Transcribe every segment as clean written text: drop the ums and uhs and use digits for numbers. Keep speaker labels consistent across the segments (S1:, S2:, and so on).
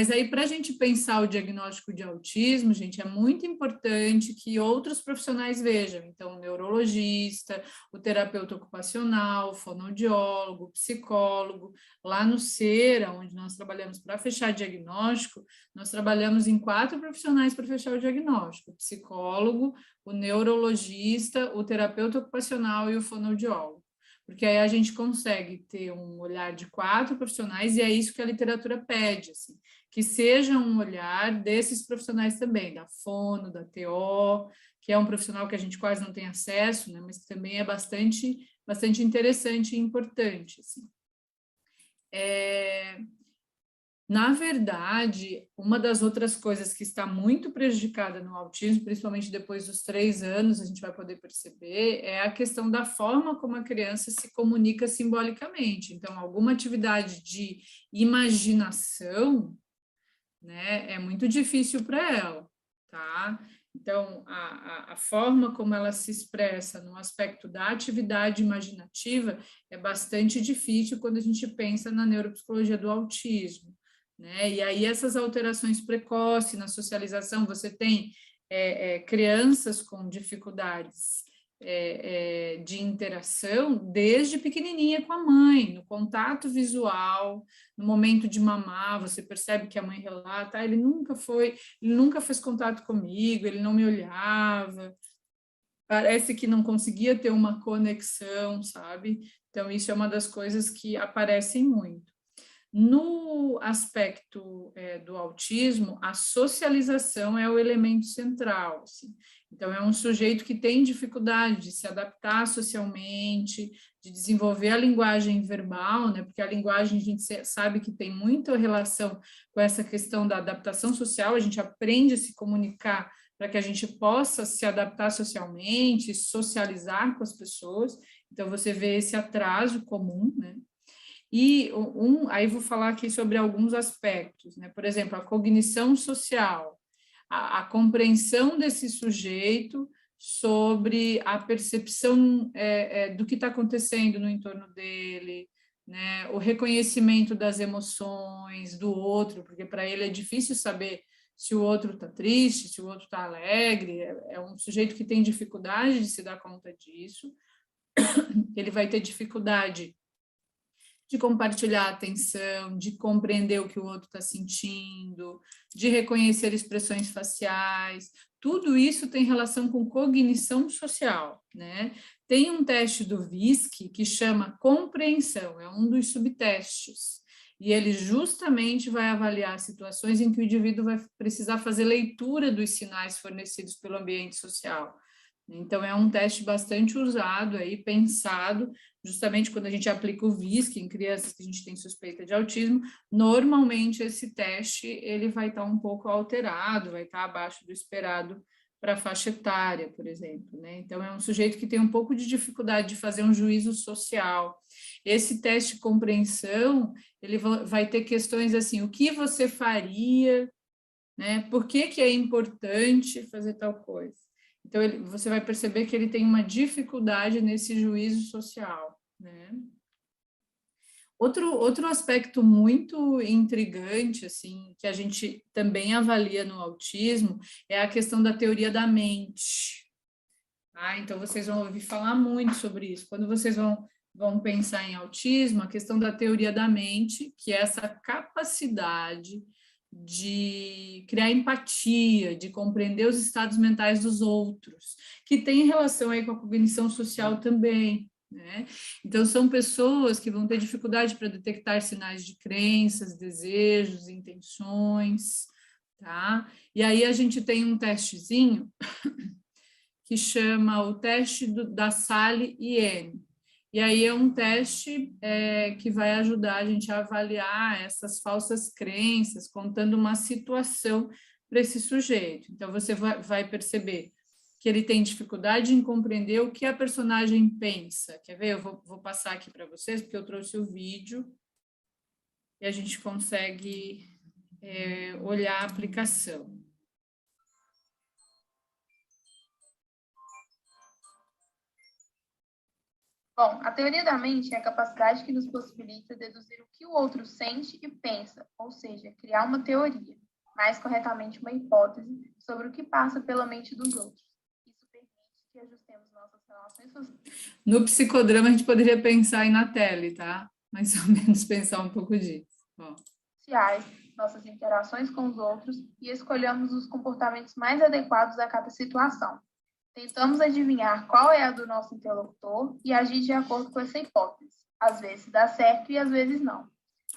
S1: Mas aí, para a gente pensar o diagnóstico de autismo, gente, é muito importante que outros profissionais vejam. Então, o neurologista, o terapeuta ocupacional, o fonoaudiólogo, o psicólogo. Lá no CERA, onde nós trabalhamos para fechar diagnóstico, nós trabalhamos em 4 profissionais para fechar o diagnóstico: o psicólogo, o neurologista, o terapeuta ocupacional e o fonoaudiólogo. Porque aí a gente consegue ter um olhar de 4 profissionais, e é isso que a literatura pede, assim, que seja um olhar desses profissionais também, da fono, da TO, que é um profissional que a gente quase não tem acesso, né, mas que também é bastante interessante e importante, assim. Na verdade, uma das outras coisas que está muito prejudicada no autismo, principalmente depois dos 3 anos, a gente vai poder perceber, é a questão da forma como a criança se comunica simbolicamente. Então, alguma atividade de imaginação, né, é muito difícil para ela, tá? Então, a forma como ela se expressa no aspecto da atividade imaginativa é bastante difícil quando a gente pensa na neuropsicologia do autismo, né? E aí essas alterações precoces na socialização, você tem crianças com dificuldades de interação desde pequenininha com a mãe, no contato visual, no momento de mamar, você percebe que a mãe relata: ele nunca fez contato comigo, ele não me olhava, parece que não conseguia ter uma conexão, sabe? Então, isso é uma das coisas que aparecem muito. No aspecto do autismo, a socialização é o elemento central, assim. Então, é um sujeito que tem dificuldade de se adaptar socialmente, de desenvolver a linguagem verbal, né? Porque a linguagem, a gente sabe que tem muita relação com essa questão da adaptação social, a gente aprende a se comunicar para que a gente possa se adaptar socialmente, socializar com as pessoas. Então, você vê esse atraso comum, né? E aí vou falar aqui sobre alguns aspectos, né? Por exemplo, a cognição social, a compreensão desse sujeito sobre a percepção do que está acontecendo no entorno dele, né? O reconhecimento das emoções do outro, porque para ele é difícil saber se o outro está triste, se o outro está alegre, é um sujeito que tem dificuldade de se dar conta disso, ele vai ter dificuldade de compartilhar a atenção, de compreender o que o outro está sentindo, de reconhecer expressões faciais. Tudo isso tem relação com cognição social, né? Tem um teste do VISC que chama compreensão, é um dos subtestes, e ele justamente vai avaliar situações em que o indivíduo vai precisar fazer leitura dos sinais fornecidos pelo ambiente social. Então, é um teste bastante usado aí, pensado, justamente quando a gente aplica o VISC em crianças que a gente tem suspeita de autismo, normalmente esse teste ele vai estar um pouco alterado, vai estar abaixo do esperado para a faixa etária, por exemplo, né? Então, é um sujeito que tem um pouco de dificuldade de fazer um juízo social. Esse teste de compreensão, ele vai ter questões assim: o que você faria, né? Por que é importante fazer tal coisa? Então, você vai perceber que ele tem uma dificuldade nesse juízo social, né? Outro aspecto muito intrigante, assim, que a gente também avalia no autismo, é a questão da teoria da mente. Ah, então, vocês vão ouvir falar muito sobre isso. Quando vocês vão pensar em autismo, a questão da teoria da mente, que é essa capacidade de criar empatia, de compreender os estados mentais dos outros, que tem relação aí com a cognição social também, né? Então, são pessoas que vão ter dificuldade para detectar sinais de crenças, desejos, intenções, tá? E aí a gente tem um testezinho que chama o teste da Sally-IN. E aí é um teste que vai ajudar a gente a avaliar essas falsas crenças, contando uma situação para esse sujeito. Então, você vai perceber que ele tem dificuldade em compreender o que a personagem pensa. Quer ver? Eu vou passar aqui para vocês, porque eu trouxe o vídeo e a gente consegue olhar a aplicação.
S2: Bom, a teoria da mente é a capacidade que nos possibilita deduzir o que o outro sente e pensa, ou seja, criar uma teoria, mais corretamente uma hipótese, sobre o que passa pela mente dos outros. Isso permite que ajustemos nossas relações sociais.
S1: No psicodrama, a gente poderia pensar aí na tele, tá? Mais ou menos pensar um pouco disso. Bom.
S2: Nossas interações com os outros e escolhamos os comportamentos mais adequados a cada situação. Tentamos adivinhar qual é a do nosso interlocutor e agir de acordo com essa hipótese. Às vezes dá certo e às vezes não.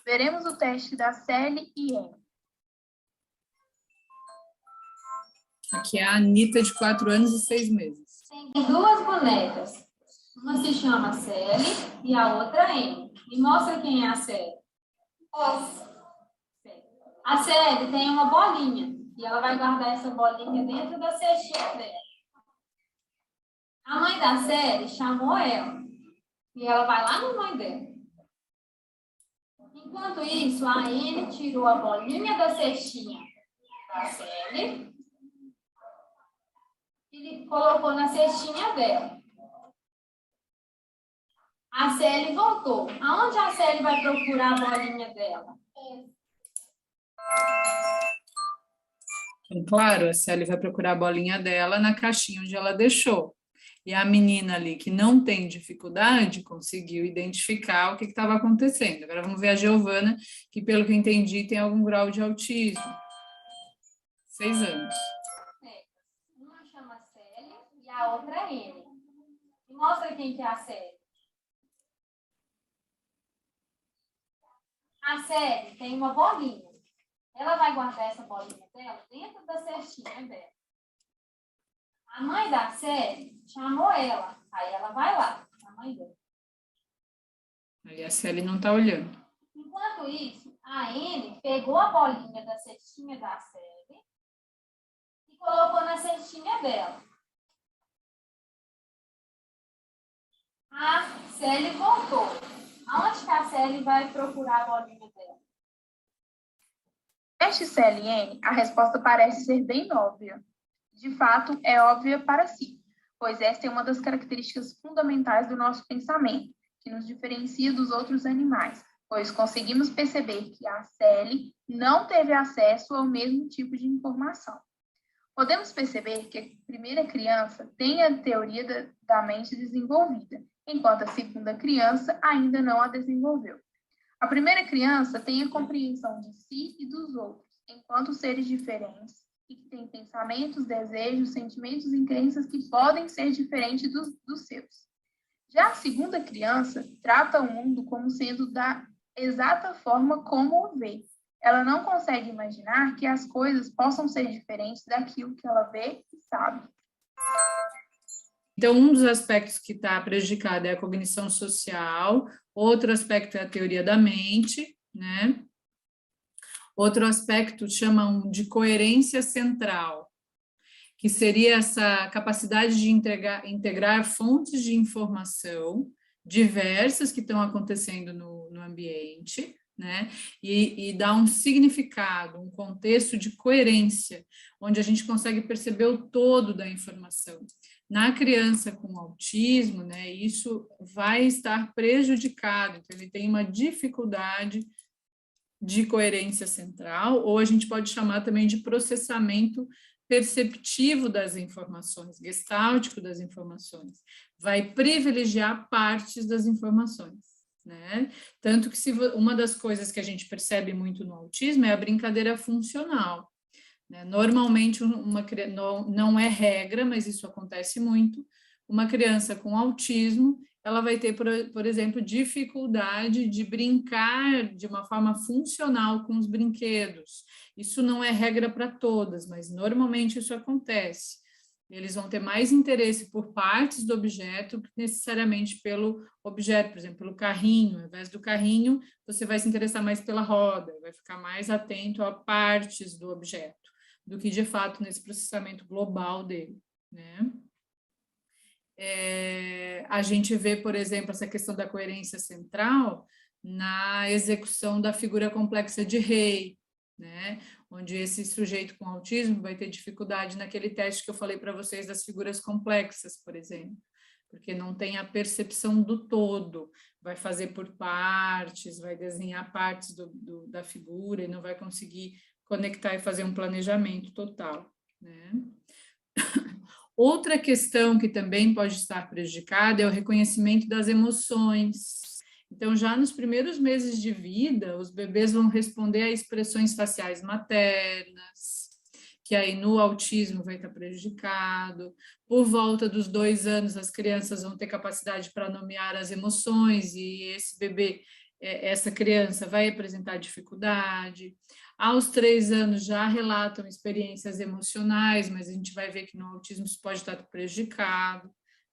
S2: Veremos o teste da Sally e N.
S1: Aqui é a Anitta, de 4 anos e 6 meses.
S3: Tem duas bonecas. Uma se chama Sally e a outra N. Me mostra quem é a Sally. A Sally tem uma bolinha e ela vai guardar essa bolinha dentro da cestinha dela. A mãe da Sally chamou ela e ela vai lá na mãe dela. Enquanto isso, a N tirou a bolinha da cestinha da Sally e colocou na cestinha dela. A Sally voltou. Aonde a Sally vai procurar a bolinha dela?
S1: Então, claro, a Sally vai procurar a bolinha dela na caixinha onde ela deixou. E a menina ali, que não tem dificuldade, conseguiu identificar o que estava acontecendo. Agora vamos ver a Giovana, que pelo que eu entendi tem algum grau de autismo. 6 anos.
S3: Uma chama Sally e a outra N. Mostra quem que é a Sally. A Sally tem uma bolinha. Ela vai guardar essa bolinha dela dentro da cestinha dela. A mãe da Sally chamou ela. Aí ela vai lá, a mãe dela.
S1: Aí a Sally não está olhando.
S3: Enquanto isso, a N pegou a bolinha da cestinha da Sally e colocou na cestinha dela. A Sally voltou. Aonde que a Sally vai procurar a bolinha dela?
S2: Neste Sally e N, a resposta parece ser bem óbvia. De fato, é óbvia para si, pois esta é uma das características fundamentais do nosso pensamento, que nos diferencia dos outros animais, pois conseguimos perceber que a Sally não teve acesso ao mesmo tipo de informação. Podemos perceber que a primeira criança tem a teoria da mente desenvolvida, enquanto a segunda criança ainda não a desenvolveu. A primeira criança tem a compreensão de si e dos outros, enquanto seres diferentes, e que têm pensamentos, desejos, sentimentos e crenças que podem ser diferentes dos seus. Já a segunda criança trata o mundo como sendo da exata forma como o vê. Ela não consegue imaginar que as coisas possam ser diferentes daquilo que ela vê e sabe.
S1: Então, um dos aspectos que está prejudicado é a cognição social, outro aspecto é a teoria da mente, né? Outro aspecto chamam de coerência central, que seria essa capacidade de integrar fontes de informação diversas que estão acontecendo no ambiente, né? E dar um significado, um contexto de coerência, onde a gente consegue perceber o todo da informação. Na criança com autismo, né, isso vai estar prejudicado, então ele tem uma dificuldade de coerência central, ou a gente pode chamar também de processamento perceptivo das informações, gestáltico das informações, vai privilegiar partes das informações, né? Tanto que uma das coisas que a gente percebe muito no autismo é a brincadeira funcional, né? Normalmente, não é regra, mas isso acontece muito, uma criança com autismo, ela vai ter, por exemplo, dificuldade de brincar de uma forma funcional com os brinquedos. Isso não é regra para todas, mas normalmente isso acontece. Eles vão ter mais interesse por partes do objeto que necessariamente pelo objeto, por exemplo, pelo carrinho. Ao invés do carrinho, você vai se interessar mais pela roda, vai ficar mais atento a partes do objeto, do que de fato nesse processamento global dele, né? A gente vê, por exemplo, essa questão da coerência central na execução da figura complexa de Rey, né? Onde esse sujeito com autismo vai ter dificuldade naquele teste que eu falei para vocês das figuras complexas, por exemplo. porque não tem a percepção do todo, vai fazer por partes, vai desenhar partes da figura e não vai conseguir conectar e fazer um planejamento total, né? Outra questão que também pode estar prejudicada é o reconhecimento das emoções. Então, já nos primeiros meses de vida, os bebês vão responder a expressões faciais maternas, que aí no autismo vai estar prejudicado. Por volta dos 2 anos, as crianças vão ter capacidade para nomear as emoções e esse bebê, essa criança vai apresentar dificuldade. Aos 3 anos já relatam experiências emocionais, mas a gente vai ver que no autismo isso pode estar prejudicado,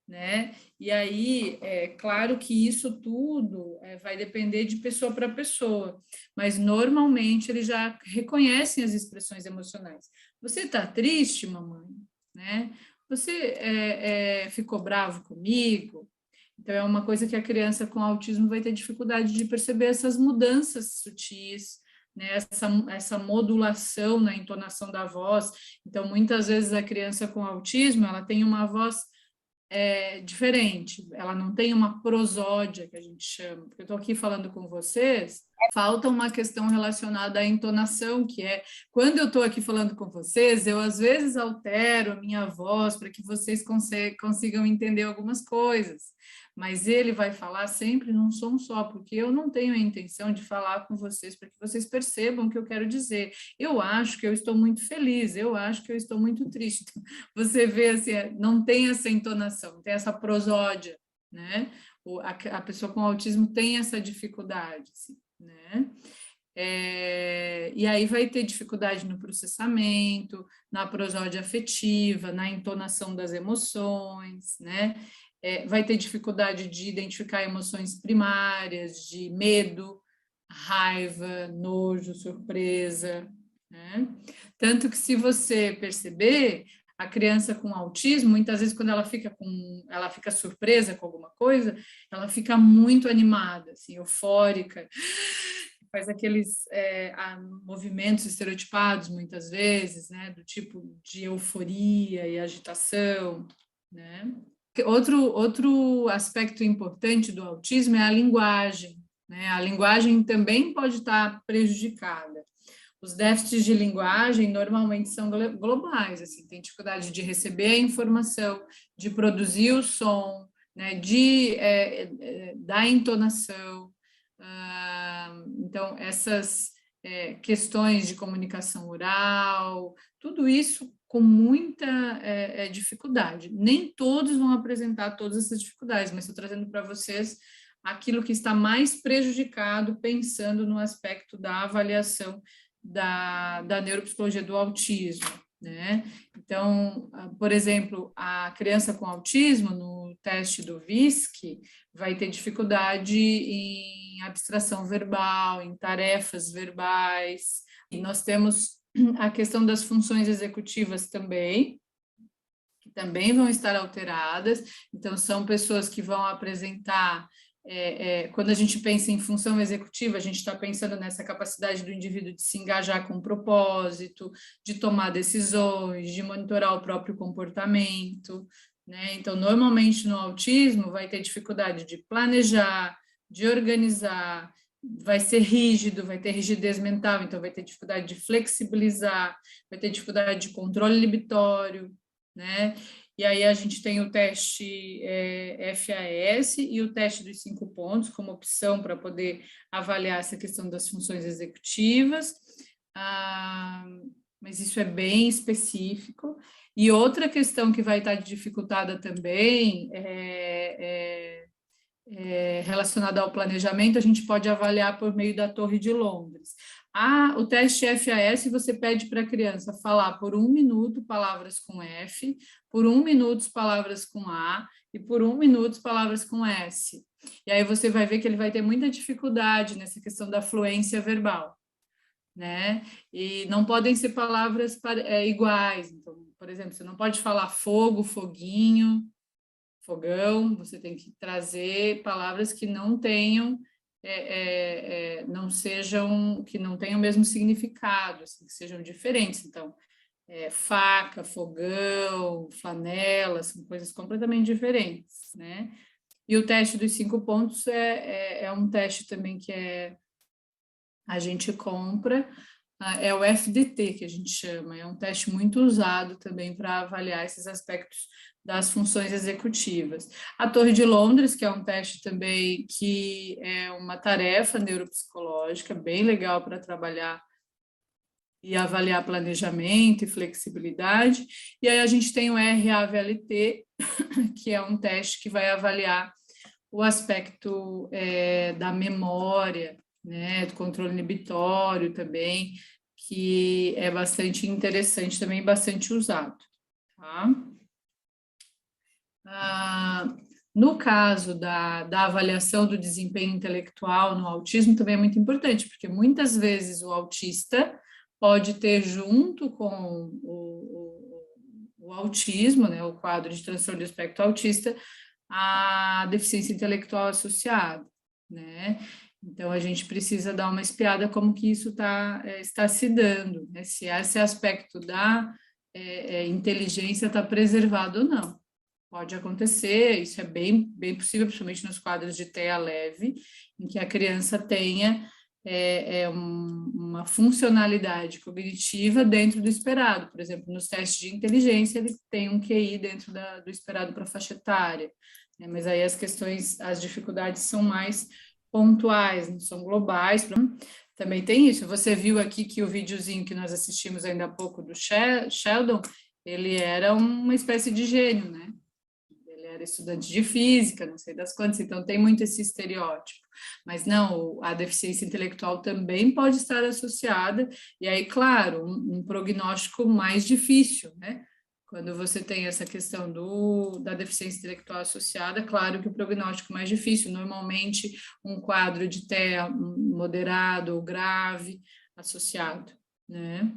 S1: né? E aí, é claro que isso tudo vai depender de pessoa para pessoa, mas normalmente eles já reconhecem as expressões emocionais. Você está triste, mamãe? Né? Você ficou bravo comigo? Então, é uma coisa que a criança com autismo vai ter dificuldade de perceber essas mudanças sutis, né? Essa modulação na entonação da voz. Então, muitas vezes a criança com autismo, ela tem uma voz diferente, ela não tem uma prosódia, que a gente chama, porque eu estou aqui falando com vocês, falta uma questão relacionada à entonação, que é, quando eu estou aqui falando com vocês, eu às vezes altero a minha voz para que vocês consigam entender algumas coisas, mas ele vai falar sempre num som só, porque eu não tenho a intenção de falar com vocês para que vocês percebam o que eu quero dizer. Eu acho que eu estou muito feliz, eu acho que eu estou muito triste. Então, você vê assim, não tem essa entonação, tem essa prosódia, né? A pessoa com autismo tem essa dificuldade, assim, né? E aí vai ter dificuldade no processamento, na prosódia afetiva, na entonação das emoções, né? Vai ter dificuldade de identificar emoções primárias, de medo, raiva, nojo, surpresa, né? Tanto que, se você perceber, a criança com autismo, muitas vezes, quando ela fica surpresa com alguma coisa, ela fica muito animada, assim, eufórica, faz aqueles movimentos estereotipados, muitas vezes, né, do tipo de euforia e agitação, né? Outro aspecto importante do autismo é a linguagem, né? A linguagem também pode estar prejudicada. Os déficits de linguagem normalmente são globais, assim, tem dificuldade de receber a informação, de produzir o som, né, da entonação. Então, essas questões de comunicação oral, tudo isso com muita dificuldade. Nem todos vão apresentar todas essas dificuldades, mas estou trazendo para vocês aquilo que está mais prejudicado, pensando no aspecto da avaliação da neuropsicologia do autismo, né? Então, por exemplo, a criança com autismo, no teste do VISC, vai ter dificuldade em abstração verbal, em tarefas verbais, e nós temos a questão das funções executivas também, que também vão estar alteradas. Então, são pessoas que vão apresentar, quando a gente pensa em função executiva, a gente está pensando nessa capacidade do indivíduo de se engajar com propósito, de tomar decisões, de monitorar o próprio comportamento, né? Então, normalmente no autismo vai ter dificuldade de planejar, de organizar, vai ser rígido, vai ter rigidez mental, então vai ter dificuldade de flexibilizar, vai ter dificuldade de controle inibitório, né? E aí a gente tem o teste FAS e o teste dos 5 pontos como opção para poder avaliar essa questão das funções executivas, mas isso é bem específico. E outra questão que vai estar dificultada também relacionada ao planejamento, a gente pode avaliar por meio da Torre de Londres. O teste FAS, você pede para a criança falar por 1 minuto palavras com F, por 1 minuto palavras com A e por 1 minuto palavras com S. E aí você vai ver que ele vai ter muita dificuldade nessa questão da fluência verbal, né? E não podem ser palavras iguais. Então, por exemplo, você não pode falar fogo, foguinho, fogão, você tem que trazer palavras que não tenham, não sejam, que não tenham o mesmo significado, assim, que sejam diferentes. Então, faca, fogão, flanela, são coisas completamente diferentes, né? E o teste dos 5 pontos é um teste também que a gente compra, é o FDT, que a gente chama, é um teste muito usado também para avaliar esses aspectos das funções executivas. A Torre de Londres, que é um teste também que é uma tarefa neuropsicológica, bem legal para trabalhar e avaliar planejamento e flexibilidade. E aí a gente tem o RAVLT, que é um teste que vai avaliar o aspecto da memória, né, do controle inibitório também, que é bastante interessante também, bastante usado. Tá? No caso da avaliação do desempenho intelectual no autismo, também é muito importante, porque muitas vezes o autista pode ter junto com o autismo, né, o quadro de transtorno do espectro autista, a deficiência intelectual associada, né? Então, a gente precisa dar uma espiada como que isso está se dando, né? Se esse aspecto da inteligência está preservado ou não. Pode acontecer, isso é bem possível, principalmente nos quadros de TEA leve, em que a criança tenha uma funcionalidade cognitiva dentro do esperado. Por exemplo, nos testes de inteligência, ele tem um QI dentro do esperado para a faixa etária, né? Mas aí as dificuldades são mais pontuais, não são globais. Também tem isso. Você viu aqui que o videozinho que nós assistimos ainda há pouco do Sheldon, ele era uma espécie de gênio, né? Ele era estudante de física, não sei das quantas, então tem muito esse estereótipo. Mas não, a deficiência intelectual também pode estar associada, e aí, claro, um prognóstico mais difícil, né? Quando você tem essa questão da deficiência intelectual associada, claro que o prognóstico é mais difícil, normalmente um quadro de TEA moderado ou grave associado, né?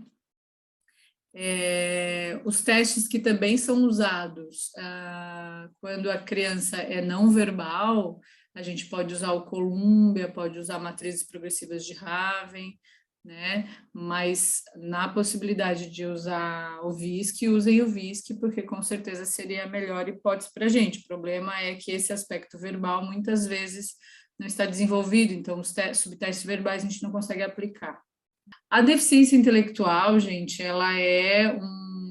S1: Os testes que também são usados quando a criança é não verbal, a gente pode usar o Columbia, pode usar matrizes progressivas de Raven, né? Mas na possibilidade de usar o VISC, usem o VISC, porque com certeza seria a melhor hipótese para a gente. O problema é que esse aspecto verbal muitas vezes não está desenvolvido, então os subtestes verbais a gente não consegue aplicar. A deficiência intelectual, gente, ela é um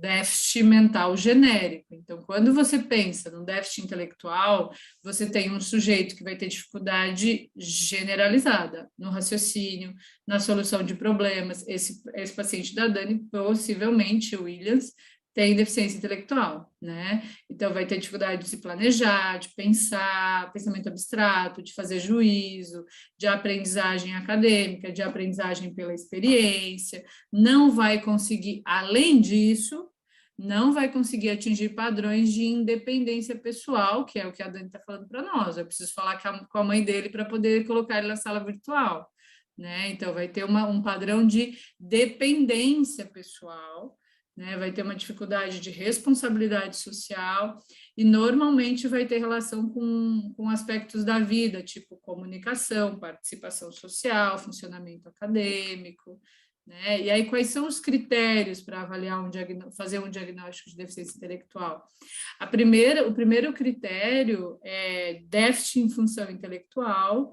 S1: déficit mental genérico. Então, quando você pensa no déficit intelectual, você tem um sujeito que vai ter dificuldade generalizada no raciocínio, na solução de problemas. Esse paciente da Dani, possivelmente, o Williams, tem deficiência intelectual, né? Então, vai ter dificuldade de se planejar, de pensar, pensamento abstrato, de fazer juízo, de aprendizagem acadêmica, de aprendizagem pela experiência, não vai conseguir, além disso, não vai conseguir atingir padrões de independência pessoal, que é o que a Dani está falando para nós. Eu preciso falar com a mãe dele para poder colocar ele na sala virtual, né? Então, vai ter um padrão de dependência pessoal, né? Vai ter uma dificuldade de responsabilidade social e normalmente vai ter relação com aspectos da vida, tipo comunicação, participação social, funcionamento acadêmico, né? E aí, quais são os critérios para avaliar fazer um diagnóstico de deficiência intelectual? O primeiro critério é déficit em função intelectual,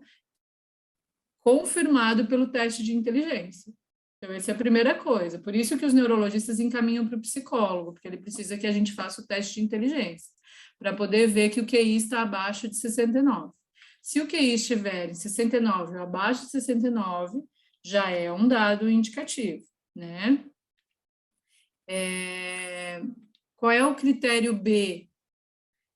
S1: confirmado pelo teste de inteligência. Então, essa é a primeira coisa. Por isso que os neurologistas encaminham para o psicólogo, porque ele precisa que a gente faça o teste de inteligência, para poder ver que o QI está abaixo de 69. Se o QI estiver em 69 ou abaixo de 69, já é um dado indicativo, né? Qual é o critério B?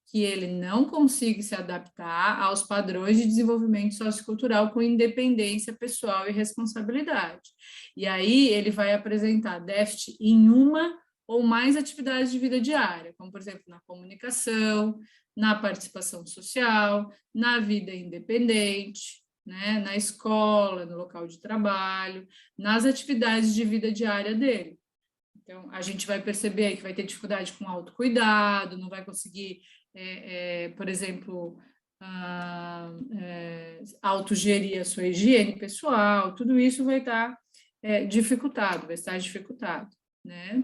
S1: Que ele não consiga se adaptar aos padrões de desenvolvimento sociocultural com independência pessoal e responsabilidade. E aí ele vai apresentar déficit em uma ou mais atividades de vida diária, como, por exemplo, na comunicação, na participação social, na vida independente, né, na escola, no local de trabalho, nas atividades de vida diária dele. Então, a gente vai perceber aí que vai ter dificuldade com autocuidado, não vai conseguir, por exemplo, autogerir a sua higiene pessoal, tudo isso vai estar dificultado, vai estar dificultado, né?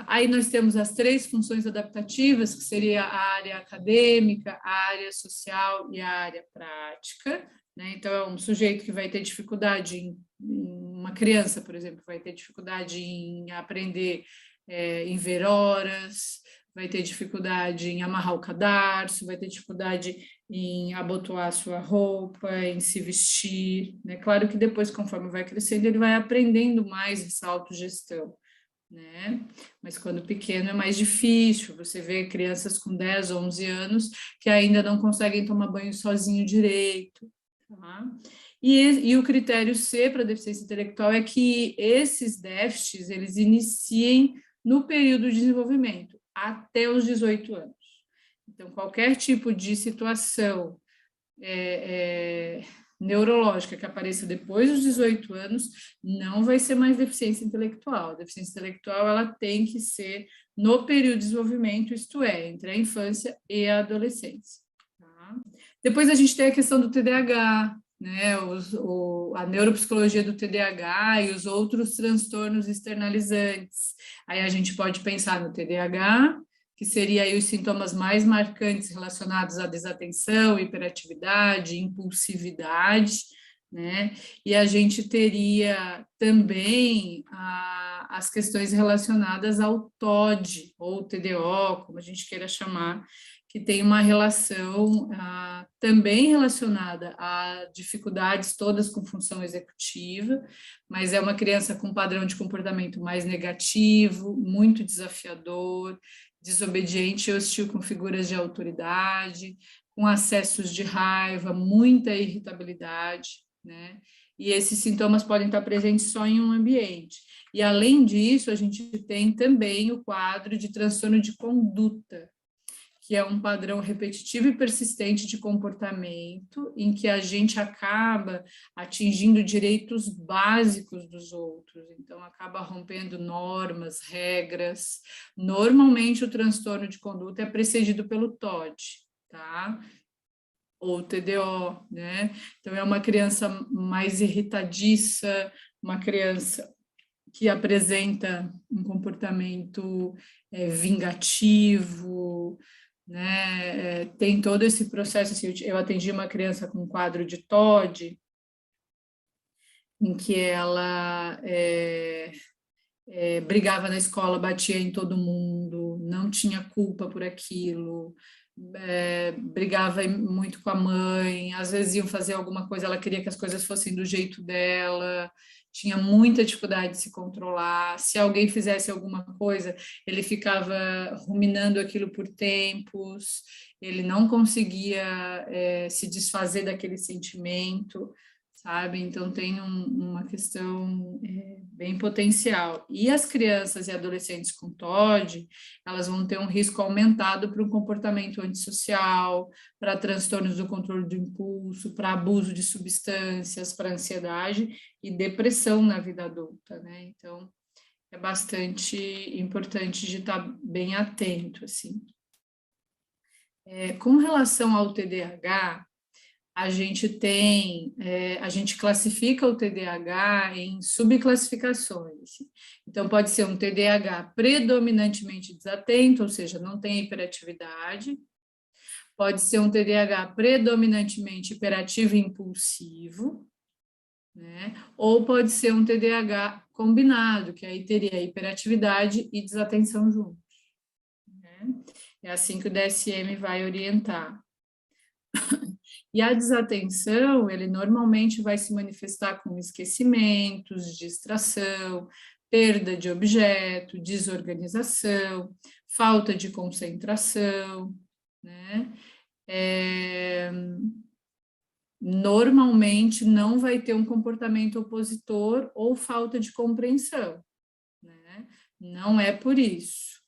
S1: Aí nós temos as 3 funções adaptativas, que seria a área acadêmica, a área social e a área prática, né? Então, é um sujeito que vai ter dificuldade uma criança, por exemplo, vai ter dificuldade em aprender em ver horas, vai ter dificuldade em amarrar o cadarço, vai ter dificuldade em abotoar a sua roupa, em se vestir, né? Claro que depois, conforme vai crescendo, ele vai aprendendo mais essa autogestão, né? Mas quando pequeno é mais difícil, você vê crianças com 10, 11 anos que ainda não conseguem tomar banho sozinho direito, tá? E o critério C para deficiência intelectual é que esses déficits, eles iniciem no período de desenvolvimento, até os 18 anos. Então, qualquer tipo de situação neurológica que apareça depois dos 18 anos não vai ser mais deficiência intelectual. A deficiência intelectual, ela tem que ser no período de desenvolvimento, isto é, entre a infância e a adolescência. Tá? Depois a gente tem a questão do TDAH, né? A neuropsicologia do TDAH e os outros transtornos externalizantes. Aí a gente pode pensar no TDAH, que seria aí os sintomas mais marcantes relacionados à desatenção, hiperatividade, impulsividade, né? E a gente teria também as questões relacionadas ao TOD, ou TDO, como a gente queira chamar, que tem uma relação também relacionada a dificuldades todas com função executiva, mas é uma criança com padrão de comportamento mais negativo, muito desafiador, desobediente e hostil com figuras de autoridade, com acessos de raiva, muita irritabilidade, né? E esses sintomas podem estar presentes só em um ambiente. E, além disso, a gente tem também o quadro de transtorno de conduta, que é um padrão repetitivo e persistente de comportamento, em que a gente acaba atingindo direitos básicos dos outros, então acaba rompendo normas, regras. Normalmente o transtorno de conduta é precedido pelo TOD, tá? Ou TDO, né? Então é uma criança mais irritadiça, uma criança que apresenta um comportamento vingativo, né? Tem todo esse processo. Assim, eu atendi uma criança com um quadro de TOD, em que ela brigava na escola, batia em todo mundo, não tinha culpa por aquilo, brigava muito com a mãe, às vezes iam fazer alguma coisa, ela queria que as coisas fossem do jeito dela, tinha muita dificuldade de se controlar. Se alguém fizesse alguma coisa, ele ficava ruminando aquilo por tempos, ele não conseguia se desfazer daquele sentimento, sabe? Então, tem uma questão bem potencial. E as crianças e adolescentes com TOD, elas vão ter um risco aumentado para um comportamento antissocial, para transtornos do controle do impulso, para abuso de substâncias, para ansiedade e depressão na vida adulta, né? Então, é bastante importante de estar bem atento, assim. Com relação ao TDAH, a gente classifica o TDAH em subclassificações. Então, pode ser um TDAH predominantemente desatento, ou seja, não tem hiperatividade. Pode ser um TDAH predominantemente hiperativo e impulsivo, né? Ou pode ser um TDAH combinado, que aí teria hiperatividade e desatenção juntos, né? É assim que o DSM vai orientar. E a desatenção, ele normalmente vai se manifestar com esquecimentos, distração, perda de objeto, desorganização, falta de concentração, né? Normalmente não vai ter um comportamento opositor ou falta de compreensão, né? Não é por isso.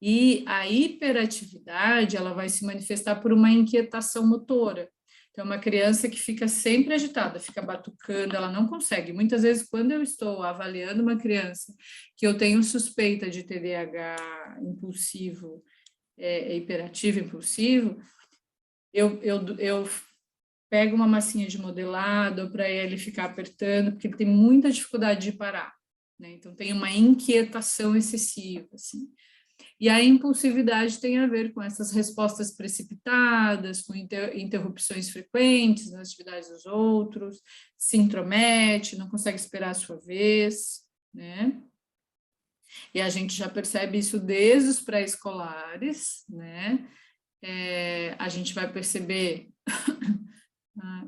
S1: E a hiperatividade, ela vai se manifestar por uma inquietação motora. Então, uma criança que fica sempre agitada, fica batucando, ela não consegue. Muitas vezes, quando eu estou avaliando uma criança que eu tenho suspeita de TDAH impulsivo, hiperativo impulsivo, eu pego uma massinha de modelado para ele ficar apertando, porque ele tem muita dificuldade de parar. né? Então, tem uma inquietação excessiva, assim. E a impulsividade tem a ver com essas respostas precipitadas, com interrupções frequentes nas atividades dos outros, se intromete, não consegue esperar a sua vez, né? E a gente já percebe isso desde os pré-escolares, né? A gente vai perceber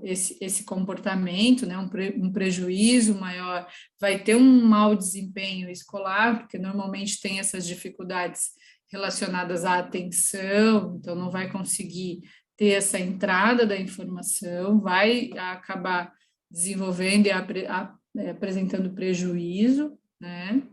S1: esse comportamento, né? Um prejuízo maior, vai ter um mau desempenho escolar, porque normalmente tem essas dificuldades relacionadas à atenção, então não vai conseguir ter essa entrada da informação, vai acabar desenvolvendo e apresentando prejuízo, né?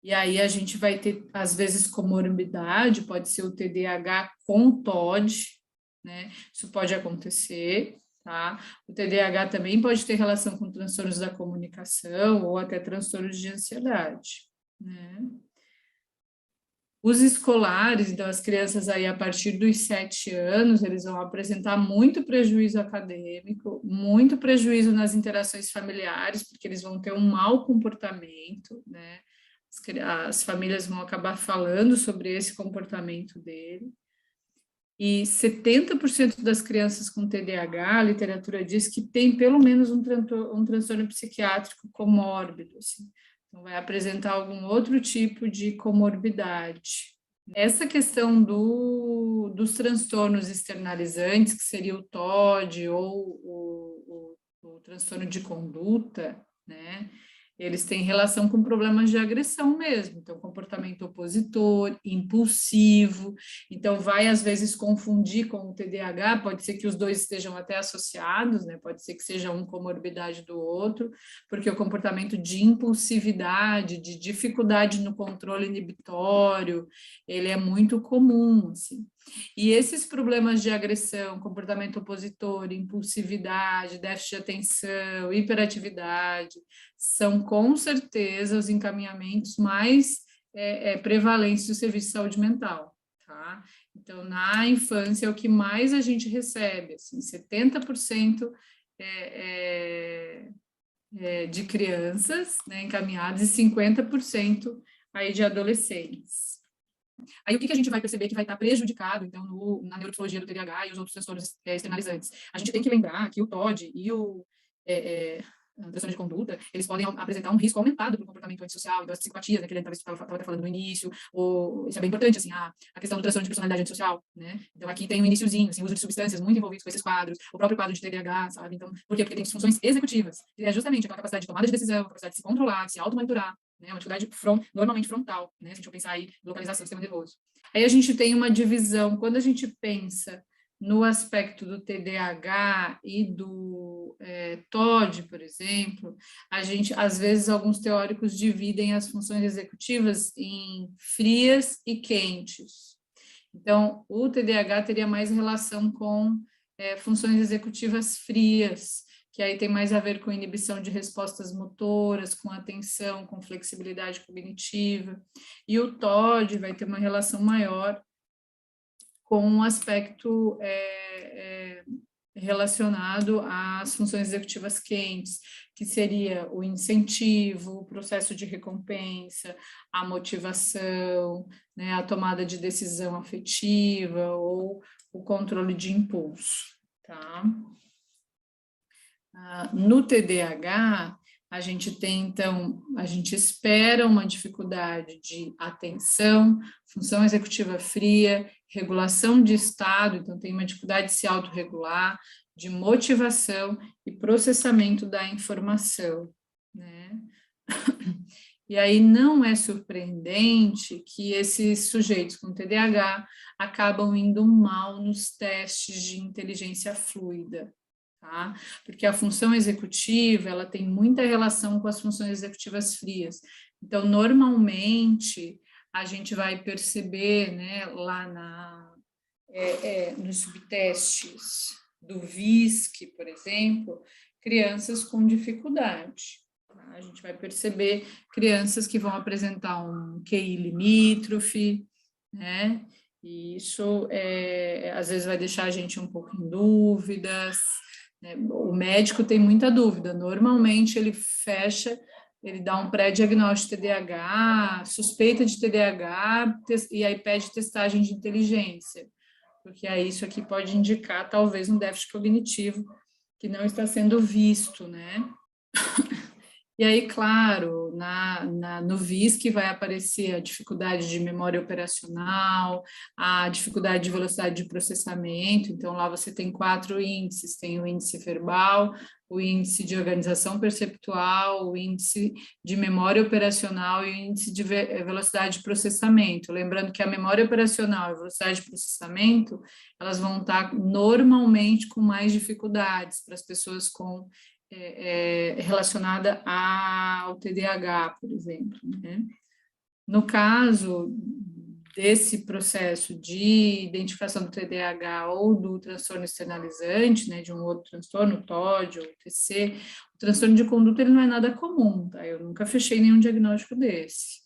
S1: E aí a gente vai ter, às vezes, comorbidade, pode ser o TDAH com TOD, né? Isso pode acontecer, tá? O TDAH também pode ter relação com transtornos da comunicação ou até transtornos de ansiedade, né? Os escolares, então, as crianças aí a partir dos 7 anos, eles vão apresentar muito prejuízo acadêmico, muito prejuízo nas interações familiares, porque eles vão ter um mau comportamento, né? As famílias vão acabar falando sobre esse comportamento dele. E 70% das crianças com TDAH, a literatura diz que tem pelo menos um transtorno psiquiátrico comórbido, assim. Então, vai apresentar algum outro tipo de comorbidade. Essa questão dos transtornos externalizantes, que seria o TOD ou o transtorno de conduta, né? Eles têm relação com problemas de agressão mesmo, então comportamento opositor, impulsivo, então vai às vezes confundir com o TDAH, pode ser que os dois estejam até associados, né? Pode ser que seja um comorbidade do outro, porque o comportamento de impulsividade, de dificuldade no controle inibitório, ele é muito comum, assim. E esses problemas de agressão, comportamento opositor, impulsividade, déficit de atenção, hiperatividade, são com certeza os encaminhamentos mais prevalentes do serviço de saúde mental, tá? Então, na infância, é o que mais a gente recebe, assim, 70% de crianças, né, encaminhadas e 50% aí de adolescentes. Aí o que a gente vai perceber que vai estar prejudicado, então, na neuropsicologia do TDAH e os outros transtornos externalizantes? A gente tem que lembrar que o TOD e o transtorno de conduta, eles podem apresentar um risco aumentado para o comportamento antissocial, então as psicopatias, né, que ele estava até falando no início, isso é bem importante, assim, a questão do transtorno de personalidade antissocial, né? Então aqui tem um iniciozinho, assim, uso de substâncias muito envolvidos com esses quadros, o próprio quadro de TDAH, sabe? Então, por quê? Porque tem disfunções executivas, que é justamente aquela capacidade de tomada de decisão, a capacidade de se controlar, de se automonitorar, né? Uma dificuldade normalmente frontal, né? Se a gente for pensar aí, localização do sistema nervoso. Aí a gente tem uma divisão, quando a gente pensa no aspecto do TDAH e do TOD, por exemplo, a gente, às vezes, alguns teóricos dividem as funções executivas em frias e quentes. Então, o TDAH teria mais relação com funções executivas frias, que aí tem mais a ver com inibição de respostas motoras, com atenção, com flexibilidade cognitiva, e o TOD vai ter uma relação maior com um aspecto relacionado às funções executivas quentes, que seria o incentivo, o processo de recompensa, a motivação, né, a tomada de decisão afetiva ou o controle de impulso, tá? No TDAH, a gente tem, então, a gente espera uma dificuldade de atenção, função executiva fria, regulação de estado, então tem uma dificuldade de se autorregular, de motivação e processamento da informação, né? E aí não é surpreendente que esses sujeitos com TDAH acabam indo mal nos testes de inteligência fluida, tá? Porque a função executiva, ela tem muita relação com as funções executivas frias. Então, normalmente, a gente vai perceber, né, lá nos subtestes do VISC, por exemplo, crianças com dificuldade. Tá? A gente vai perceber crianças que vão apresentar um QI limítrofe, né? E isso, às vezes, vai deixar a gente um pouco em dúvidas, né? O médico tem muita dúvida, normalmente ele fecha, ele dá um pré-diagnóstico de TDAH, suspeita de TDAH, e aí pede testagem de inteligência, porque aí isso aqui pode indicar talvez um déficit cognitivo que não está sendo visto, né? E aí, claro, no VISC vai aparecer a dificuldade de memória operacional, a dificuldade de velocidade de processamento. Então, lá você tem 4 índices: tem o índice verbal, o índice de organização perceptual, o índice de memória operacional e o índice de velocidade de processamento. Lembrando que a memória operacional e a velocidade de processamento, elas vão estar normalmente com mais dificuldades para as pessoas com relacionada ao TDAH, por exemplo, né? No caso desse processo de identificação do TDAH ou do transtorno externalizante, né, de um outro transtorno, o TOD ou o TC, o transtorno de conduta ele não é nada comum, tá? Eu nunca fechei nenhum diagnóstico desse.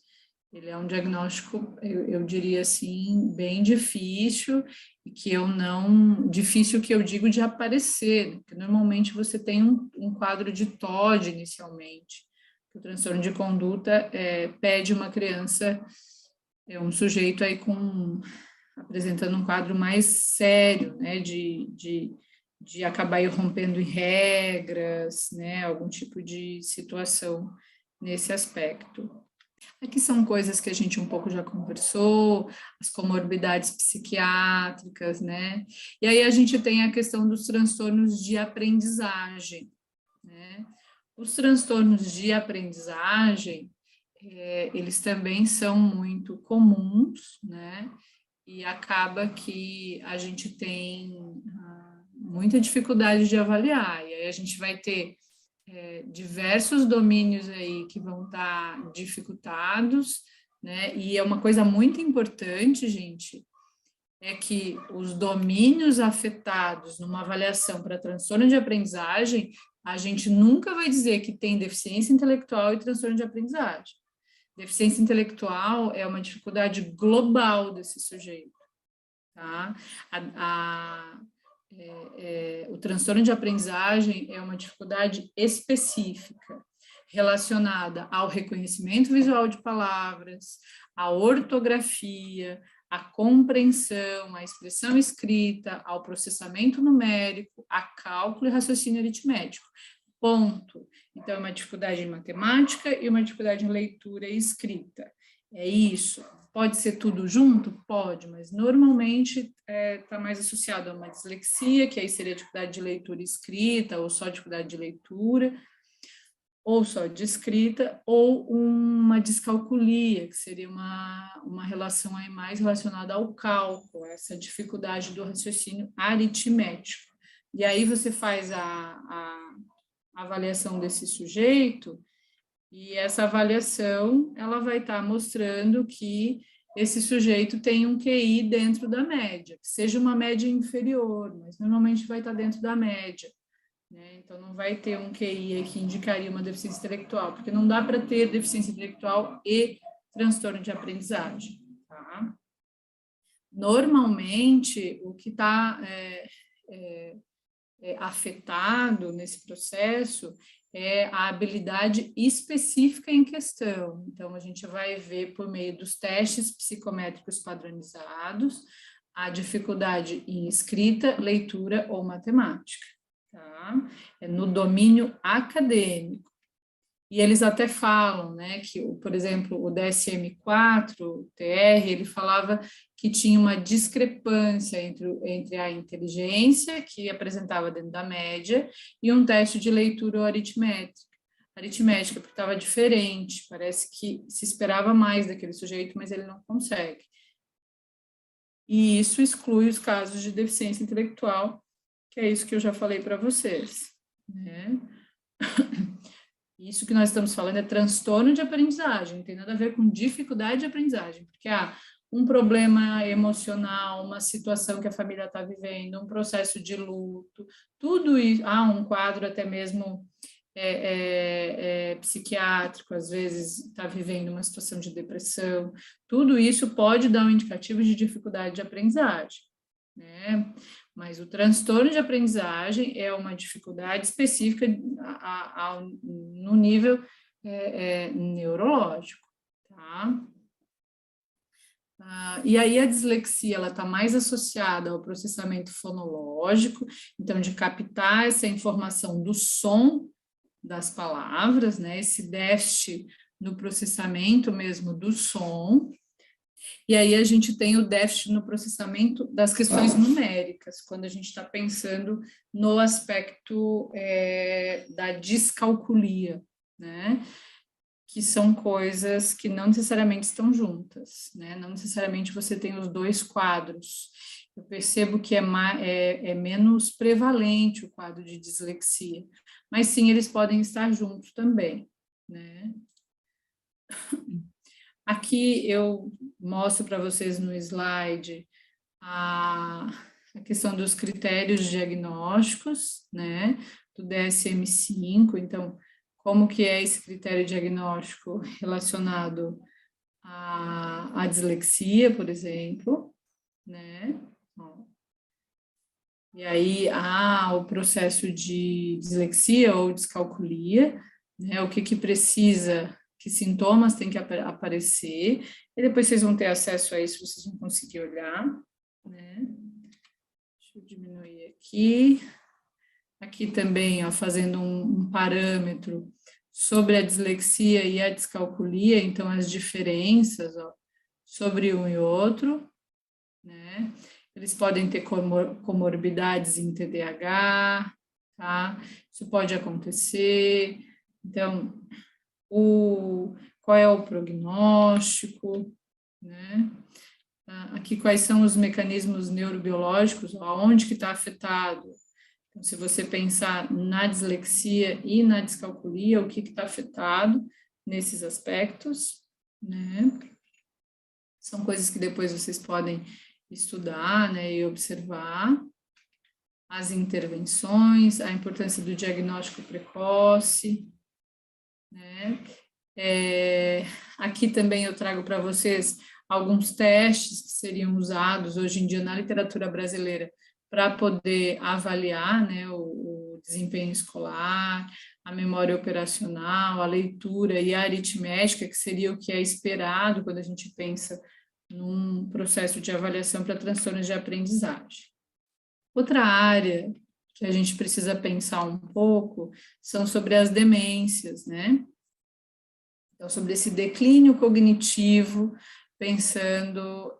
S1: Ele é um diagnóstico, eu diria assim, bem difícil, e que eu não... Difícil que eu digo de aparecer, né? Porque normalmente você tem um quadro de TOD inicialmente. O transtorno de conduta pede uma criança, um sujeito aí apresentando um quadro mais sério, né, de acabar rompendo em regras, né, algum tipo de situação nesse aspecto. Aqui são coisas que a gente um pouco já conversou, as comorbidades psiquiátricas, né? E aí a gente tem a questão dos transtornos de aprendizagem, né? Os transtornos de aprendizagem, eles também são muito comuns, né? E acaba que a gente tem muita dificuldade de avaliar, e aí a gente vai ter diversos domínios aí que vão estar dificultados, né? E é uma coisa muito importante, gente, é que os domínios afetados numa avaliação para transtorno de aprendizagem, a gente nunca vai dizer que tem deficiência intelectual e transtorno de aprendizagem. Deficiência intelectual é uma dificuldade global desse sujeito, tá? O transtorno de aprendizagem é uma dificuldade específica relacionada ao reconhecimento visual de palavras, à ortografia, à compreensão, à expressão escrita, ao processamento numérico, a cálculo e raciocínio aritmético. Ponto. Então, é uma dificuldade em matemática e uma dificuldade em leitura e escrita. É isso. Pode ser tudo junto? Pode, mas normalmente está mais associado a uma dislexia, que aí seria dificuldade de leitura e escrita, ou só dificuldade de leitura, ou só de escrita, ou uma descalculia, que seria uma relação aí mais relacionada ao cálculo, essa dificuldade do raciocínio aritmético. E aí você faz a avaliação desse sujeito, e essa avaliação, ela vai estar mostrando que esse sujeito tem um QI dentro da média, que seja uma média inferior, mas normalmente vai estar dentro da média, né? Então, não vai ter um QI que indicaria uma deficiência intelectual, porque não dá para ter deficiência intelectual e transtorno de aprendizagem, tá? Normalmente, o que está afetado nesse processo é a habilidade específica em questão. Então, a gente vai ver por meio dos testes psicométricos padronizados a dificuldade em escrita, leitura ou matemática, tá? É no domínio acadêmico. E eles até falam, né, que, por exemplo, o DSM-4, TR, ele falava que tinha uma discrepância entre a inteligência, que apresentava dentro da média, e um teste de leitura aritmética, porque estava diferente, parece que se esperava mais daquele sujeito, mas ele não consegue. E isso exclui os casos de deficiência intelectual, que é isso que eu já falei para vocês, né? Isso que nós estamos falando é transtorno de aprendizagem, não tem nada a ver com dificuldade de aprendizagem, porque um problema emocional, uma situação que a família está vivendo, um processo de luto, tudo isso, um quadro até mesmo psiquiátrico, às vezes está vivendo uma situação de depressão, tudo isso pode dar um indicativo de dificuldade de aprendizagem, né? Mas o transtorno de aprendizagem é uma dificuldade específica no nível neurológico, tá? E aí a dislexia, ela está mais associada ao processamento fonológico, então de captar essa informação do som das palavras, né? Esse déficit no processamento mesmo do som. E aí a gente tem o déficit no processamento das questões numéricas, quando a gente está pensando no aspecto da descalculia, né? Que são coisas que não necessariamente estão juntas, né? Não necessariamente você tem os dois quadros. Eu percebo que é menos prevalente o quadro de dislexia, mas sim, eles podem estar juntos também, né? Aqui eu mostro para vocês no slide a questão dos critérios diagnósticos, né, do DSM-5. Então, como que é esse critério diagnóstico relacionado à dislexia, por exemplo, né? E aí há o processo de dislexia ou descalculia, né? O que precisa, que sintomas tem que aparecer, e depois vocês vão ter acesso a isso, vocês vão conseguir olhar, né? Deixa eu diminuir aqui. Aqui também, ó, fazendo um parâmetro sobre a dislexia e a descalculia, então as diferenças, ó, sobre um e outro, né? Eles podem ter comorbidades em TDAH, tá? Isso pode acontecer. Então, qual é o prognóstico, né? Aqui, quais são os mecanismos neurobiológicos, aonde que está afetado. Então, se você pensar na dislexia e na descalculia, o que está afetado nesses aspectos, né? São coisas que depois vocês podem estudar, né, e observar. As intervenções, a importância do diagnóstico precoce, né? Aqui também eu trago para vocês alguns testes que seriam usados hoje em dia na literatura brasileira para poder avaliar, né, o desempenho escolar, a memória operacional, a leitura e a aritmética, que seria o que é esperado quando a gente pensa num processo de avaliação para transtornos de aprendizagem. Outra área que a gente precisa pensar um pouco são sobre as demências, né? Então, sobre esse declínio cognitivo, pensando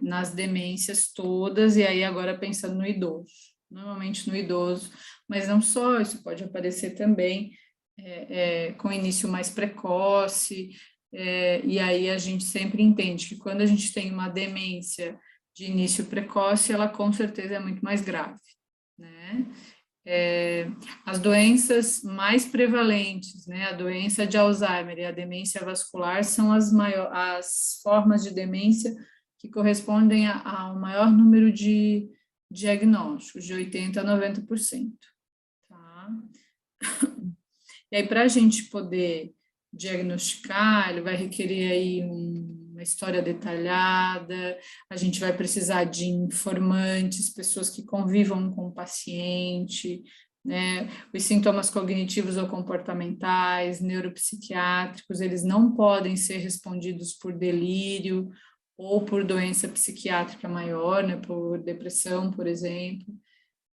S1: nas demências todas, e aí agora pensando no idoso, normalmente no idoso, mas não só, isso pode aparecer também com início mais precoce, e aí a gente sempre entende que quando a gente tem uma demência de início precoce, ela com certeza é muito mais grave, né? As doenças mais prevalentes, né, a doença de Alzheimer e a demência vascular são as formas de demência que correspondem ao maior número de diagnósticos, de 80% a 90%. Tá? E aí, para a gente poder diagnosticar, ele vai requerer aí uma história detalhada, a gente vai precisar de informantes, pessoas que convivam com o paciente, né? Os sintomas cognitivos ou comportamentais, neuropsiquiátricos, eles não podem ser respondidos por delírio ou por doença psiquiátrica maior, né? Por depressão, por exemplo.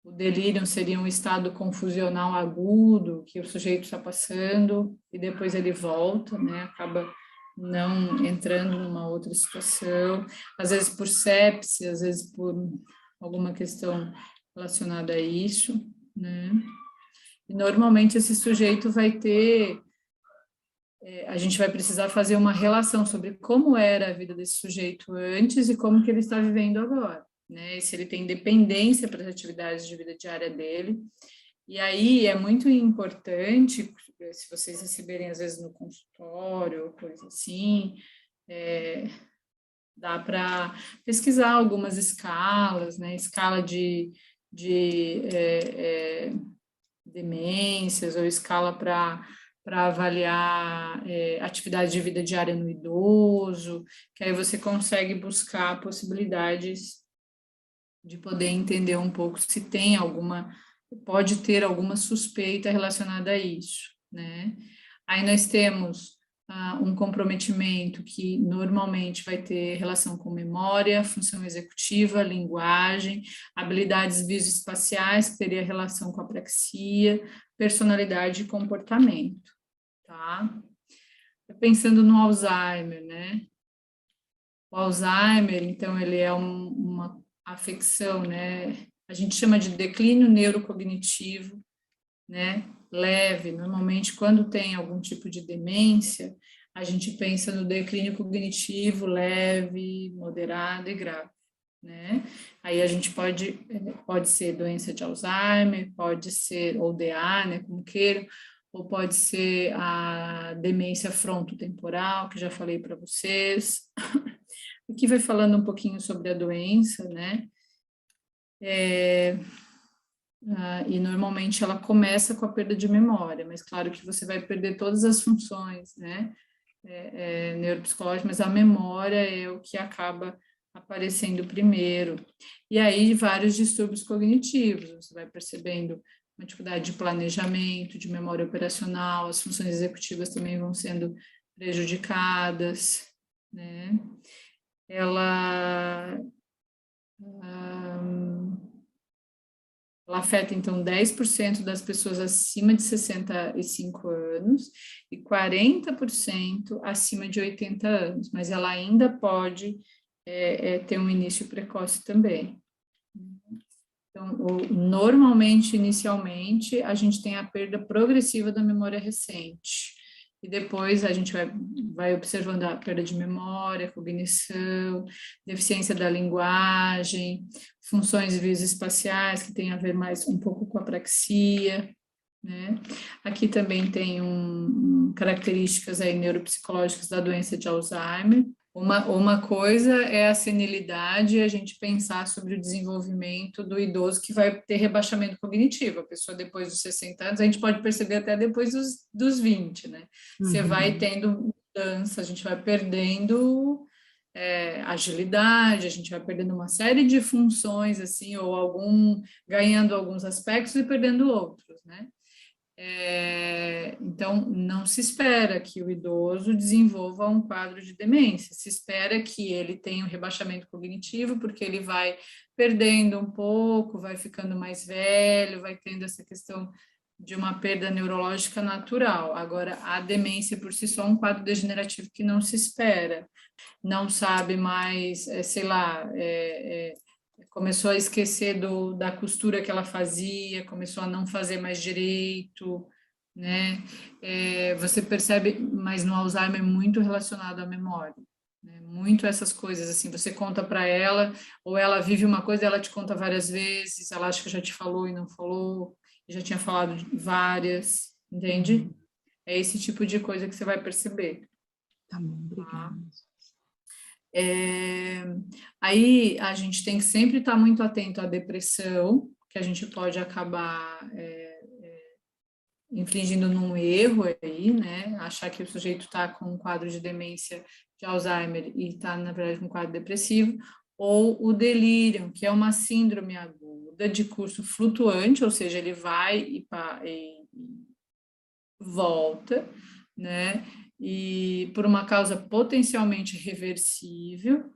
S1: O delírio seria um estado confusional agudo que o sujeito está passando e depois ele volta, né? Acaba não entrando numa outra situação, às vezes por sepse, às vezes por alguma questão relacionada a isso, né? E normalmente esse sujeito vai ter, a gente vai precisar fazer uma relação sobre como era a vida desse sujeito antes e como que ele está vivendo agora, né? Se ele tem dependência para as atividades de vida diária dele. E aí é muito importante, se vocês receberem às vezes no consultório, coisa assim, dá para pesquisar algumas escalas, né? Escala de demências ou escala para avaliar atividade de vida diária no idoso, que aí você consegue buscar possibilidades de poder entender um pouco se tem pode ter alguma suspeita relacionada a isso, né? Aí nós temos um comprometimento que normalmente vai ter relação com memória, função executiva, linguagem, habilidades visoespaciais, que teria relação com apraxia, personalidade e comportamento, tá? Pensando no Alzheimer, né? O Alzheimer, então, ele é uma afecção, né? A gente chama de declínio neurocognitivo, né? Leve. Normalmente, quando tem algum tipo de demência, a gente pensa no declínio cognitivo leve, moderado e grave, né? Aí a gente pode ser doença de Alzheimer, pode ser ou DA, né? Como queiram, ou pode ser a demência frontotemporal, que já falei para vocês. Aqui vai falando um pouquinho sobre a doença, né? E normalmente ela começa com a perda de memória, mas claro que você vai perder todas as funções, né? Neuropsicológicas, mas a memória é o que acaba aparecendo primeiro. E aí vários distúrbios cognitivos, você vai percebendo uma dificuldade de planejamento, de memória operacional, as funções executivas também vão sendo prejudicadas, né? Ela afeta, então, 10% das pessoas acima de 65 anos e 40% acima de 80 anos, mas ela ainda pode ter um início precoce também. Então, normalmente, inicialmente, a gente tem a perda progressiva da memória recente, e depois a gente vai observando a perda de memória, cognição, deficiência da linguagem, funções visoespaciais, que tem a ver mais um pouco com a apraxia, né? Aqui também tem características aí neuropsicológicas da doença de Alzheimer. Uma coisa é a senilidade e a gente pensar sobre o desenvolvimento do idoso que vai ter rebaixamento cognitivo. A pessoa depois dos 60 anos, a gente pode perceber até depois dos 20, né? Você vai tendo mudança, a gente vai perdendo agilidade, a gente vai perdendo uma série de funções, assim, ou ganhando alguns aspectos e perdendo outros, né? Então, não se espera que o idoso desenvolva um quadro de demência, se espera que ele tenha um rebaixamento cognitivo, porque ele vai perdendo um pouco, vai ficando mais velho, vai tendo essa questão de uma perda neurológica natural. Agora, a demência por si só é um quadro degenerativo que não se espera, não sabe mais, sei lá, começou a esquecer da costura que ela fazia, começou a não fazer mais direito, né? Você percebe, mas no Alzheimer é muito relacionado à memória, né? Muito essas coisas, assim, você conta para ela, ou ela vive uma coisa, ela te conta várias vezes, ela acha que já te falou e não falou, já tinha falado várias, entende? É esse tipo de coisa que você vai perceber.
S4: Tá bom, obrigada.
S1: Aí a gente tem que sempre estar muito atento à depressão, que a gente pode acabar infringindo num erro aí, né? Achar que o sujeito está com um quadro de demência de Alzheimer e está, na verdade, com um quadro depressivo, ou o delírio, que é uma síndrome aguda de curso flutuante, ou seja, ele vai e volta, né? E por uma causa potencialmente reversível,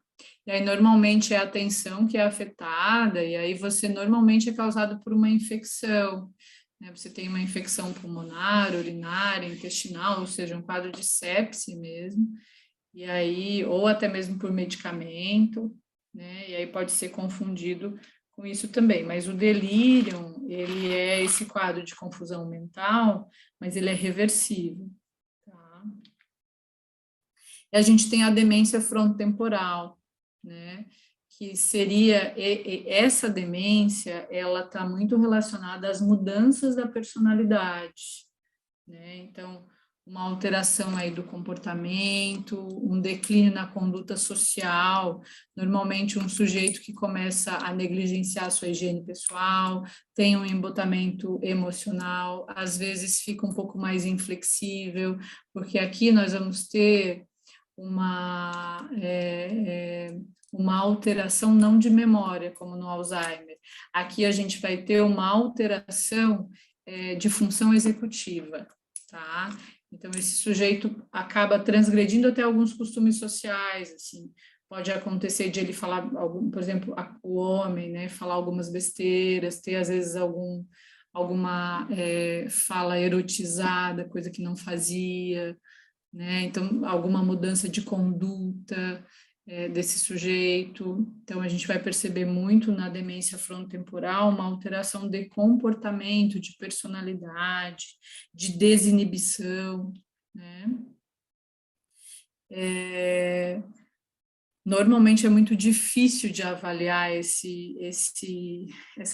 S1: e aí normalmente é a atenção que é afetada, e aí você normalmente é causado por uma infecção, né? Você tem uma infecção pulmonar, urinária, intestinal, ou seja, um quadro de sepse mesmo, e aí, ou até mesmo por medicamento, né? E aí pode ser confundido com isso também, mas o delírio, ele é esse quadro de confusão mental, mas ele é reversível. E a gente tem a demência frontotemporal, né? Que seria essa demência, ela está muito relacionada às mudanças da personalidade, né? Então, uma alteração aí do comportamento, um declínio na conduta social, normalmente um sujeito que começa a negligenciar a sua higiene pessoal, tem um embotamento emocional, às vezes fica um pouco mais inflexível, porque aqui nós vamos ter uma alteração não de memória, como no Alzheimer. Aqui a gente vai ter uma alteração de função executiva, tá? Então, esse sujeito acaba transgredindo até alguns costumes sociais, assim, pode acontecer de ele falar, por exemplo, o homem, né, falar algumas besteiras, ter, às vezes, alguma fala erotizada, coisa que não fazia, né, então, alguma mudança de conduta desse sujeito. Então, a gente vai perceber muito na demência frontotemporal uma alteração de comportamento, de personalidade, de desinibição, né? Normalmente é muito difícil de avaliar essa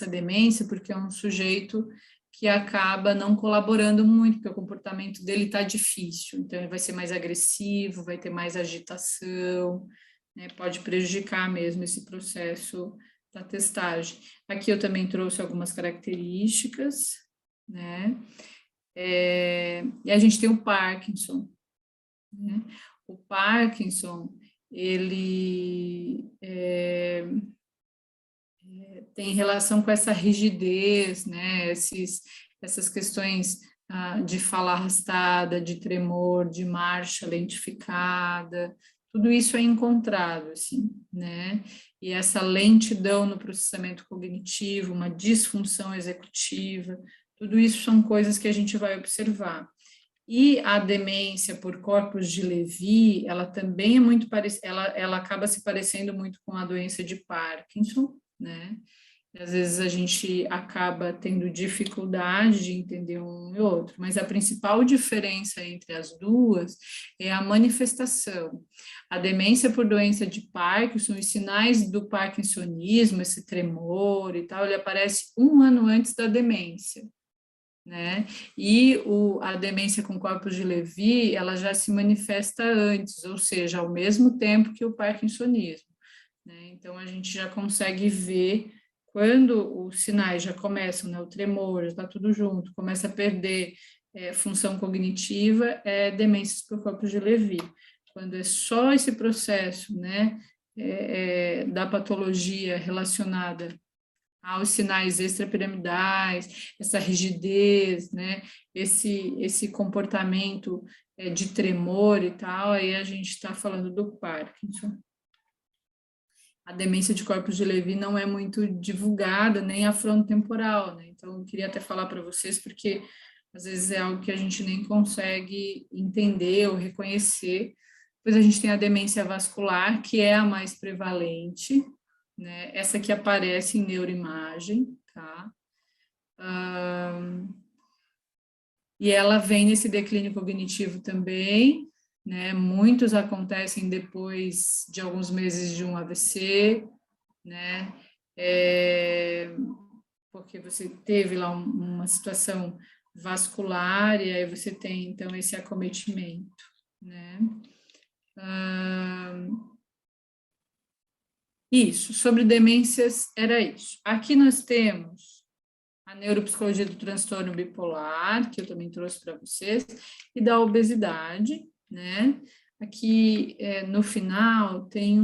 S1: demência, porque é um sujeito que acaba não colaborando muito, porque o comportamento dele está difícil, então ele vai ser mais agressivo, vai ter mais agitação, né, pode prejudicar mesmo esse processo da testagem. Aqui eu também trouxe algumas características, né, e a gente tem o Parkinson, né, o Parkinson, ele tem relação com essa rigidez, né, essas questões de fala arrastada, de tremor, de marcha lentificada, tudo isso é encontrado, assim, né, e essa lentidão no processamento cognitivo, uma disfunção executiva, tudo isso são coisas que a gente vai observar. E a demência por corpus de Levy, ela também é muito parecida, ela acaba se parecendo muito com a doença de Parkinson, né? E às vezes a gente acaba tendo dificuldade de entender um e outro, mas a principal diferença entre as duas é a manifestação. A demência por doença de Parkinson, os sinais do parkinsonismo, esse tremor e tal, ele aparece 1 ano antes da demência, né? E a demência com corpus de Levy, ela já se manifesta antes, ou seja, ao mesmo tempo que o parkinsonismo, né? Então, a gente já consegue ver quando os sinais já começam, né? O tremor, já está tudo junto, começa a perder função cognitiva, demências por corpus de Levy. Quando é só esse processo, né? Da patologia relacionada aos sinais extrapiramidais, essa rigidez, né, esse comportamento de tremor e tal, aí a gente está falando do Parkinson. A demência de corpus de Levy não é muito divulgada, nem a frontotemporal, né, então eu queria até falar para vocês, porque às vezes é algo que a gente nem consegue entender ou reconhecer. Depois a gente tem a demência vascular, que é a mais prevalente, né? Essa que aparece em neuroimagem, tá? E ela vem nesse declínio cognitivo também, né? Muitos acontecem depois de alguns meses de um AVC, né? Porque você teve lá uma situação vascular e aí você tem, então, esse acometimento, né? Isso, sobre demências era isso. Aqui nós temos a neuropsicologia do transtorno bipolar, que eu também trouxe para vocês, e da obesidade, né? Aqui no final tem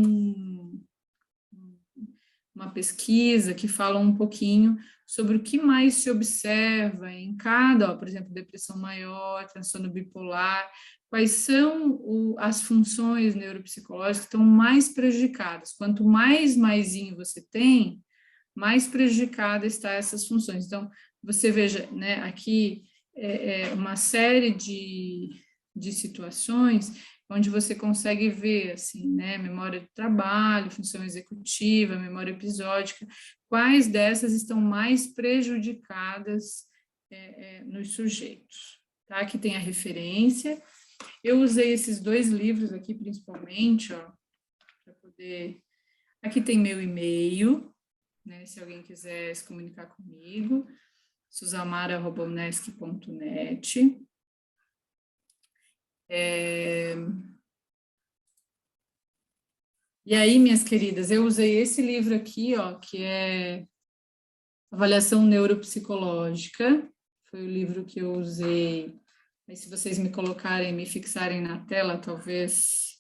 S1: uma pesquisa que fala um pouquinho sobre o que mais se observa em cada, por exemplo, depressão maior, transtorno bipolar, quais são as funções neuropsicológicas que estão mais prejudicadas. Quanto maisinho você tem, mais prejudicada está essas funções. Então, você veja, né, aqui uma série de situações onde você consegue ver, assim, né, memória do trabalho, função executiva, memória episódica, quais dessas estão mais prejudicadas nos sujeitos, tá? Aqui tem a referência. Eu usei esses 2 livros aqui, principalmente, ó, para poder... Aqui tem meu e-mail, né, se alguém quiser se comunicar comigo, susamara@unesc.net. E aí, minhas queridas, eu usei esse livro aqui, ó, que é Avaliação Neuropsicológica, foi o livro que eu usei. Aí, se vocês me fixarem na tela, talvez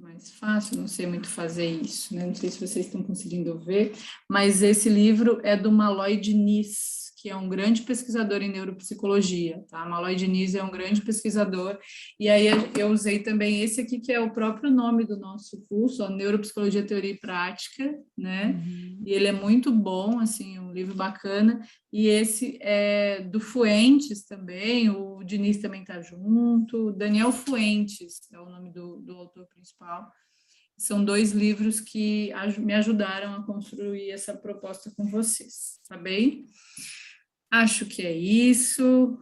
S1: mais fácil, não sei muito fazer isso, né? Não sei se vocês estão conseguindo ver, mas esse livro é do Malloy Diniz, que é um grande pesquisador em neuropsicologia, tá? Malloy Diniz é um grande pesquisador, e aí eu usei também esse aqui, que é o próprio nome do nosso curso, ó, Neuropsicologia, Teoria e Prática, né? E ele é muito bom, assim, um livro bacana, e esse é do Fuentes também, o Diniz também está junto, Daniel Fuentes é o nome do autor principal. São 2 livros que me ajudaram a construir essa proposta com vocês, tá bem? Acho que é isso.